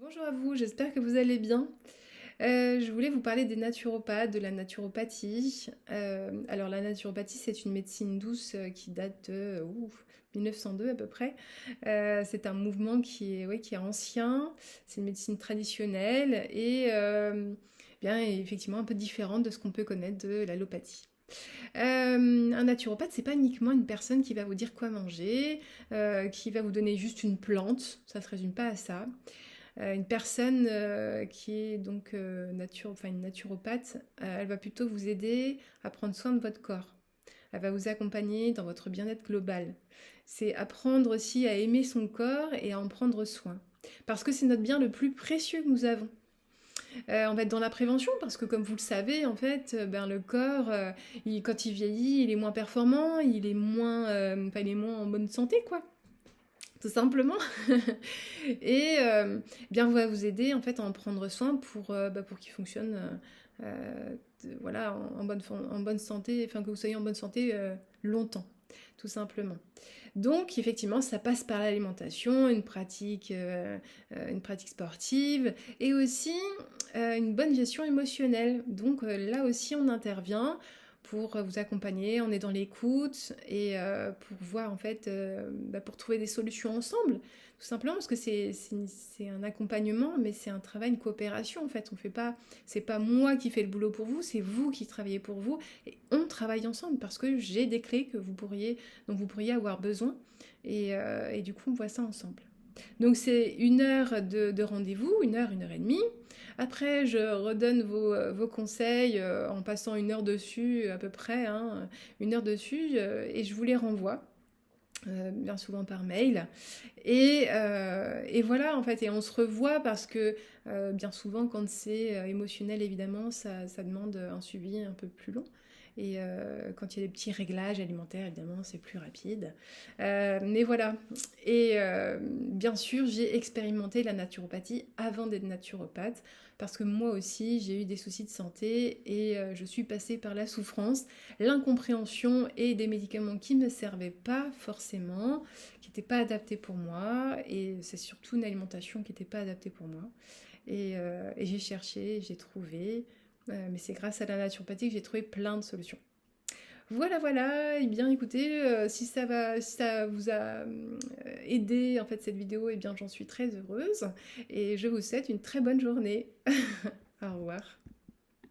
Bonjour à vous, j'espère que vous allez bien. Je voulais vous parler des naturopathes, de la naturopathie. Alors la naturopathie, c'est une médecine douce qui date de 1902 à peu près. C'est un mouvement qui est ancien, c'est une médecine traditionnelle et bien effectivement un peu différente de ce qu'on peut connaître de l'allopathie. Un naturopathe, c'est pas uniquement une personne qui va vous dire quoi manger, qui va vous donner juste une plante, ça se résume pas à ça. Une personne qui est donc une naturopathe, elle va plutôt vous aider à prendre soin de votre corps. Elle va vous accompagner dans votre bien-être global. C'est apprendre aussi à aimer son corps et à en prendre soin. Parce que c'est notre bien le plus précieux que nous avons. On va être dans la prévention parce que comme vous le savez, en fait, le corps, quand il vieillit, il est moins performant, il est moins en bonne santé, quoi tout simplement. Et bien, on va vous aider en fait à en prendre soin pour qu'il fonctionne voilà, en bonne santé, enfin que vous soyez en bonne santé longtemps, tout simplement. Donc, effectivement, ça passe par l'alimentation, une pratique sportive et aussi une bonne gestion émotionnelle. Donc, là aussi, on intervient pour vous accompagner, on est dans l'écoute et pour voir en fait, pour trouver des solutions ensemble, tout simplement parce que c'est un accompagnement, mais c'est un travail, une coopération en fait. On fait pas, c'est pas moi qui fais le boulot pour vous, c'est vous qui travaillez pour vous et on travaille ensemble parce que j'ai des clés dont vous pourriez avoir besoin et du coup on voit ça ensemble. Donc c'est une heure de rendez-vous, une heure et demie. Après, je redonne vos conseils en passant une heure dessus à peu près, hein, une heure dessus, et je vous les renvoie. Bien souvent par mail. Et voilà, en fait, et on se revoit parce que bien souvent, quand c'est émotionnel, évidemment, ça demande un suivi un peu plus long. Et quand il y a des petits réglages alimentaires, évidemment, c'est plus rapide. Mais voilà. Et bien sûr, j'ai expérimenté la naturopathie avant d'être naturopathe, parce que moi aussi, j'ai eu des soucis de santé et je suis passée par la souffrance, l'incompréhension et des médicaments qui ne me servaient pas forcément, qui n'étaient pas adaptés pour moi. Et c'est surtout une alimentation qui n'était pas adaptée pour moi. Et j'ai cherché, j'ai trouvé. Mais c'est grâce à la naturopathie que j'ai trouvé plein de solutions. Voilà, voilà. Et bien, écoutez, si ça vous a aidé en fait cette vidéo, et bien j'en suis très heureuse. Et je vous souhaite une très bonne journée. Au revoir.